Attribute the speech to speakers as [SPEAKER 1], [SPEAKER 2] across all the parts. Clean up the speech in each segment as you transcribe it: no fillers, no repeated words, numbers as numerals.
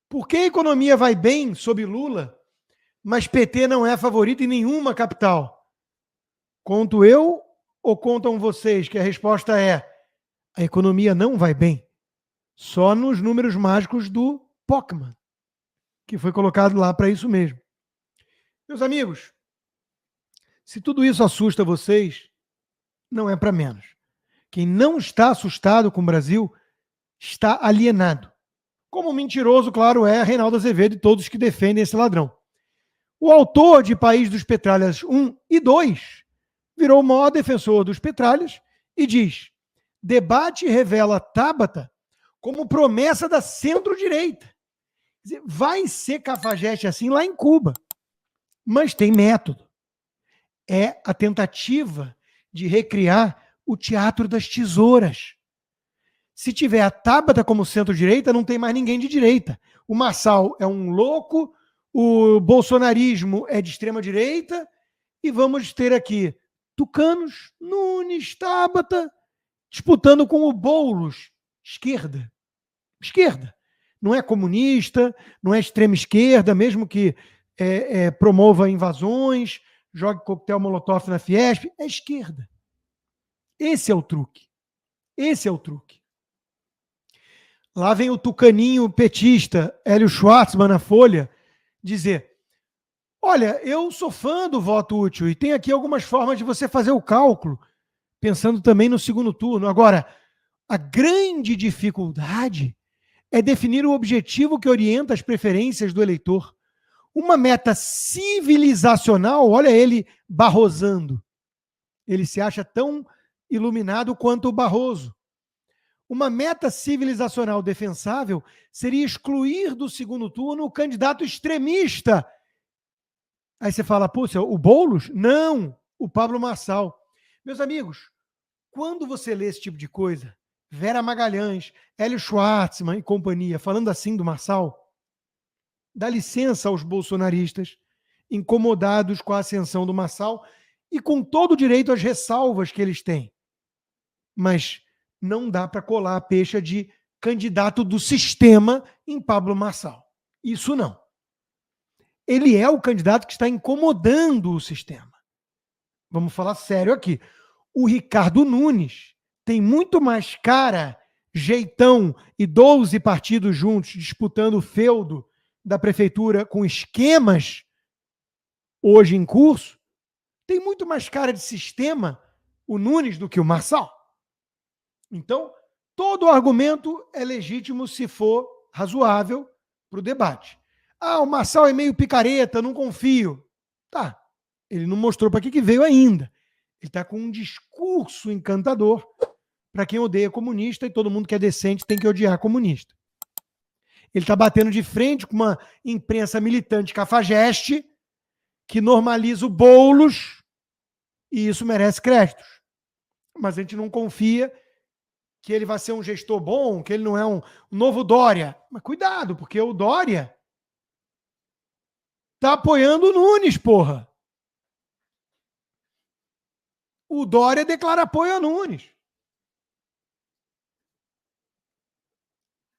[SPEAKER 1] Por que a economia vai bem sob Lula, mas PT não é favorito em nenhuma capital? Conto eu ou contam vocês que a resposta é: a economia não vai bem. Só nos números mágicos do Pockman, que foi colocado lá para isso mesmo. Meus amigos, se tudo isso assusta vocês, não é para menos. Quem não está assustado com o Brasil está alienado. Como mentiroso, claro, é Reinaldo Azevedo e todos que defendem esse ladrão. O autor de País dos Petralhas 1 e 2 virou o maior defensor dos petralhas e diz: debate revela Tabata como promessa da centro-direita. Vai ser cafajeste assim lá em Cuba, mas tem método. É a tentativa de recriar o teatro das tesouras. Se tiver a Tabata como centro-direita, não tem mais ninguém de direita. O Marçal é um louco, o bolsonarismo é de extrema-direita, e vamos ter aqui Tucanos, Nunes, Tabata, disputando com o Boulos, esquerda. Esquerda. Não é comunista, não é extrema-esquerda, mesmo que promova invasões, jogue coquetel molotov na Fiesp, é esquerda. Esse é o truque. Esse é o truque. Lá vem o tucaninho petista, Hélio Schwartzman, na Folha, dizer: olha, eu sou fã do voto útil e tem aqui algumas formas de você fazer o cálculo, pensando também no segundo turno. Agora, a grande dificuldade é definir o objetivo que orienta as preferências do eleitor. Uma meta civilizacional, olha ele barrosando. Ele se acha tão iluminado quanto o Barroso. Uma meta civilizacional defensável seria excluir do segundo turno o candidato extremista. Aí você fala, putz, o Boulos? Não, o Pablo Marçal. Meus amigos, quando você lê esse tipo de coisa, Vera Magalhães, Hélio Schwartzman e companhia falando assim do Marçal, dá licença aos bolsonaristas incomodados com a ascensão do Marçal e com todo o direito às ressalvas que eles têm. Mas não dá para colar a pecha de candidato do sistema em Pablo Marçal. Isso não. Ele é o candidato que está incomodando o sistema. Vamos falar sério aqui. O Ricardo Nunes tem muito mais cara, jeitão e 12 partidos juntos disputando o feudo da prefeitura com esquemas hoje em curso. Tem muito mais cara de sistema o Nunes do que o Marçal. Então, todo argumento é legítimo se for razoável para o debate. Ah, o Marçal é meio picareta, não confio. Tá, ele não mostrou para que veio ainda. Ele está com um discurso encantador para quem odeia comunista e todo mundo que é decente tem que odiar comunista. Ele está batendo de frente com uma imprensa militante cafajeste que normaliza o Boulos e isso merece créditos. Mas a gente não confia que ele vai ser um gestor bom, que ele não é um novo Dória. Mas cuidado, porque o Dória tá apoiando o Nunes, porra. O Dória declara apoio a Nunes.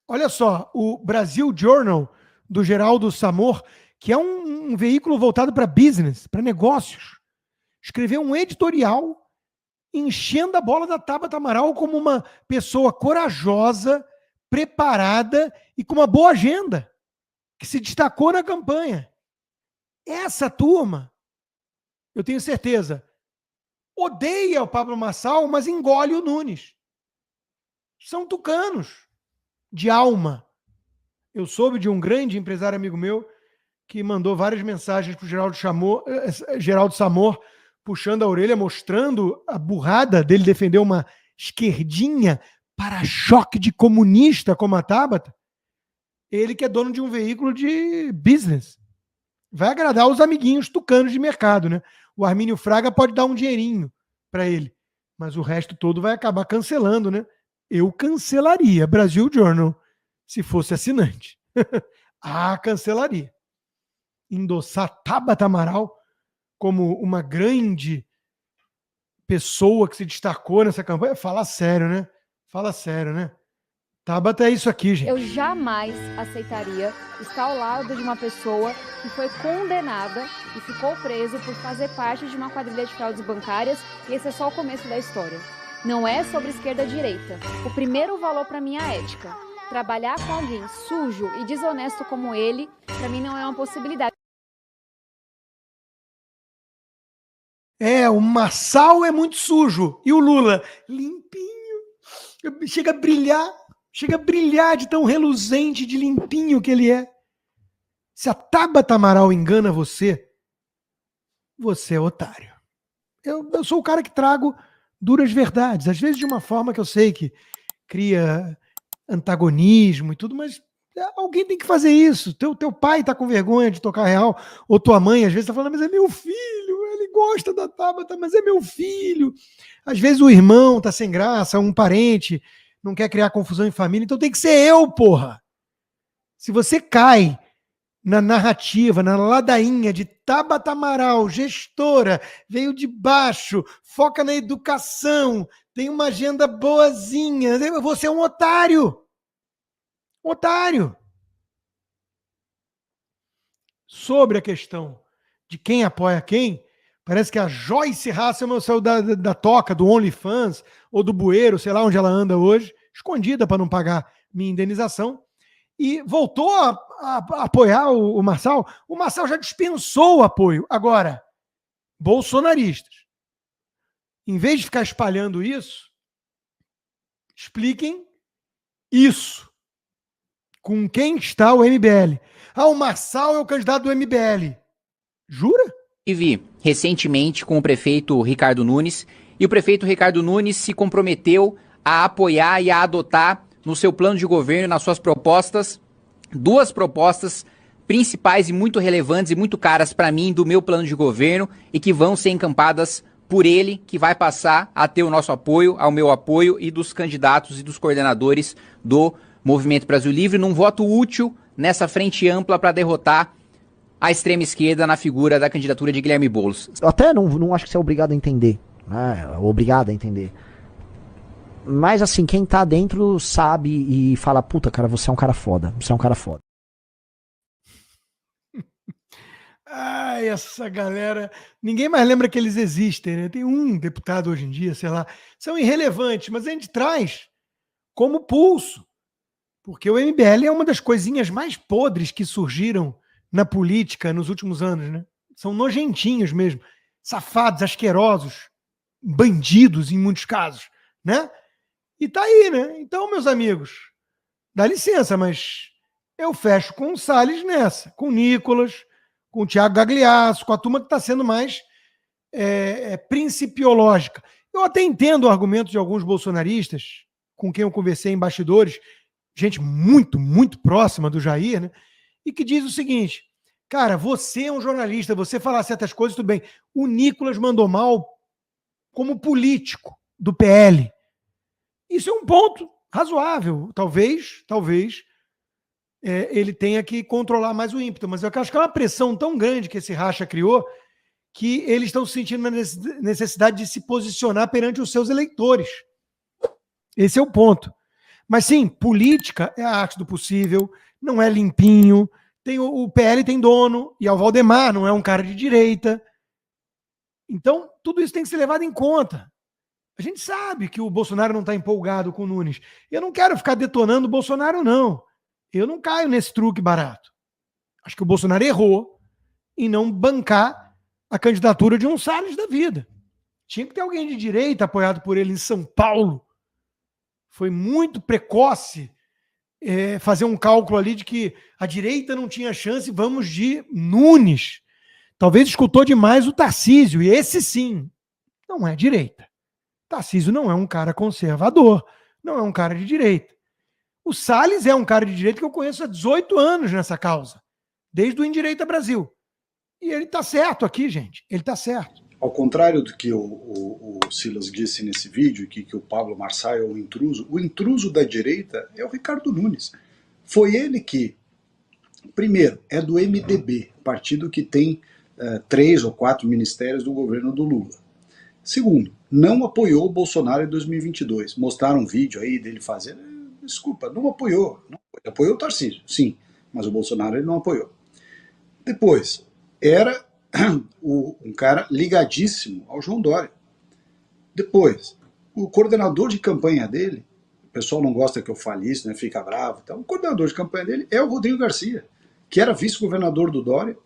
[SPEAKER 1] Olha só, o Brasil Journal, do Geraldo Samor, que é um veículo voltado para business, para negócios, escreveu um editorial enchendo a bola da Tabata Amaral como uma pessoa corajosa, preparada e com uma boa agenda, que se destacou na campanha. Essa turma, eu tenho certeza, odeia o Pablo Marçal, mas engole o Nunes. São tucanos de alma. Eu soube de um grande empresário amigo meu que mandou várias mensagens para o Geraldo Samor, puxando a orelha, mostrando a burrada dele defender uma esquerdinha para-choque de comunista como a Tabata. Ele que é dono de um veículo de business. Vai agradar os amiguinhos tucanos de mercado, né? O Armínio Fraga pode dar um dinheirinho para ele, mas o resto todo vai acabar cancelando, né? Eu cancelaria Brasil Journal se fosse assinante. Cancelaria. Endossar Tabata Amaral como uma grande pessoa que se destacou nessa campanha, fala sério, né? Fala sério, né? Tabata é isso aqui, gente.
[SPEAKER 2] Eu jamais aceitaria estar ao lado de uma pessoa que foi condenada e ficou preso por fazer parte de uma quadrilha de fraudes bancárias, e esse é só o começo da história. Não é sobre esquerda e direita. O primeiro valor para mim é a ética. Trabalhar com alguém sujo e desonesto como ele, para mim não é uma possibilidade.
[SPEAKER 1] O Marçal é muito sujo. E o Lula? Limpinho. Chega a brilhar de tão reluzente, de limpinho que ele é. Se a Tabata Amaral engana você, você é otário. Eu sou o cara que trago duras verdades, às vezes de uma forma que eu sei que cria antagonismo e tudo, mas alguém tem que fazer isso. Teu pai tá com vergonha de tocar real, ou tua mãe às vezes tá falando, mas é meu filho, ele gosta da Tabata, mas é meu filho. Às vezes o irmão tá sem graça, um parente não quer criar confusão em família, então tem que ser eu, porra. Se você cai na narrativa, na ladainha de Tabata Amaral, gestora, veio de baixo, foca na educação, tem uma agenda boazinha, você é um otário. Otário. Sobre a questão de quem apoia quem, parece que a Joyce Hasselman saiu da toca, do OnlyFans, ou do bueiro, sei lá onde ela anda hoje, escondida para não pagar minha indenização, e voltou a apoiar o Marçal. O Marçal já dispensou o apoio. Agora, bolsonaristas, em vez de ficar espalhando isso, expliquem isso. Com quem está o MBL? O Marçal é o candidato do MBL. Jura?
[SPEAKER 3] Estive recentemente com o prefeito Ricardo Nunes, e o prefeito Ricardo Nunes se comprometeu a apoiar e a adotar no seu plano de governo, nas suas propostas, duas propostas principais e muito relevantes e muito caras para mim do meu plano de governo, e que vão ser encampadas por ele, que vai passar a ter o nosso apoio, ao meu apoio e dos candidatos e dos coordenadores do Movimento Brasil Livre, num voto útil nessa frente ampla para derrotar a extrema esquerda na figura da candidatura de Guilherme Boulos.
[SPEAKER 4] Eu até não acho que você é obrigado a entender, né? Obrigado a entender. Mas assim, quem tá dentro sabe e fala, puta, cara, você é um cara foda, você é um cara foda.
[SPEAKER 1] Ai, essa galera, ninguém mais lembra que eles existem, né? Tem um deputado hoje em dia, sei lá, são irrelevantes, mas a gente traz como pulso, porque o MBL é uma das coisinhas mais podres que surgiram na política nos últimos anos, né? São nojentinhos mesmo, safados, asquerosos, bandidos em muitos casos, né? E tá aí, né? Então, meus amigos, dá licença, mas eu fecho com o Salles nessa, com o Nicolas, com o Thiago Gagliasso, com a turma que está sendo mais principiológica. Eu até entendo o argumento de alguns bolsonaristas, com quem eu conversei em bastidores, gente muito, muito próxima do Jair, né? E que diz o seguinte, cara, você é um jornalista, você falar certas coisas, tudo bem. O Nicolas mandou mal como político do PL. Isso é um ponto razoável. Talvez ele tenha que controlar mais o ímpeto. Mas eu acho que é uma pressão tão grande que esse racha criou que eles estão sentindo a necessidade de se posicionar perante os seus eleitores. Esse é o ponto. Mas sim, política é a arte do possível, não é limpinho. O PL tem dono, e o Valdemar não é um cara de direita. Então, tudo isso tem que ser levado em conta. A gente sabe que o Bolsonaro não está empolgado com o Nunes. Eu não quero ficar detonando o Bolsonaro, não. Eu não caio nesse truque barato. Acho que o Bolsonaro errou em não bancar a candidatura de um Salles da vida. Tinha que ter alguém de direita apoiado por ele em São Paulo. Foi muito precoce fazer um cálculo ali de que a direita não tinha chance, vamos de Nunes. Talvez escutou demais o Tarcísio, e esse sim não é direita. Tarcísio não é um cara conservador, não é um cara de direita. O Salles é um cara de direita que eu conheço há 18 anos nessa causa, desde o Endireita Brasil. E ele está certo aqui, gente, ele está certo.
[SPEAKER 5] Ao contrário do que o Silas disse nesse vídeo, que o Pablo Marçal é o intruso da direita é o Ricardo Nunes. Foi ele que, primeiro, é do MDB, partido que tem 3 ou 4 ministérios do governo do Lula. Segundo, não apoiou o Bolsonaro em 2022. Mostraram um vídeo aí dele fazendo, Desculpa, não apoiou. Não, ele apoiou o Tarcísio, sim, mas o Bolsonaro ele não apoiou. Depois, era um cara ligadíssimo ao João Dória. Depois, o coordenador de campanha dele, o pessoal não gosta que eu fale isso, né, fica bravo. Então, o coordenador de campanha dele é o Rodrigo Garcia, que era vice-governador do Dória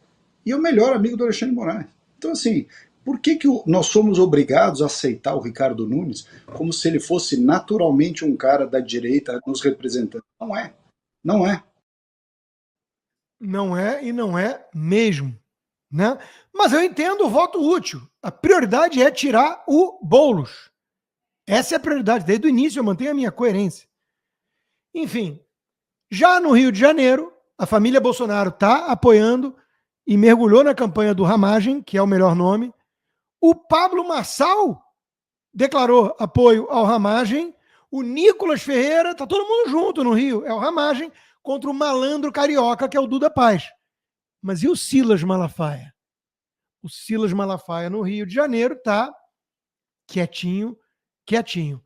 [SPEAKER 5] e é o melhor amigo do Alexandre de Moraes. Então, assim, por que nós somos obrigados a aceitar o Ricardo Nunes como se ele fosse naturalmente um cara da direita nos representando? Não é. Não é.
[SPEAKER 1] Não é e não é mesmo. Né? Mas eu entendo o voto útil. A prioridade é tirar o Boulos. Essa é a prioridade. Desde o início eu mantenho a minha coerência. Enfim, já no Rio de Janeiro, a família Bolsonaro está apoiando e mergulhou na campanha do Ramagem, que é o melhor nome. O Pablo Marçal declarou apoio ao Ramagem. O Nicolas Ferreira, está todo mundo junto no Rio. É o Ramagem contra o malandro carioca, que é o Duda Paz. Mas e o Silas Malafaia? O Silas Malafaia no Rio de Janeiro está quietinho, quietinho.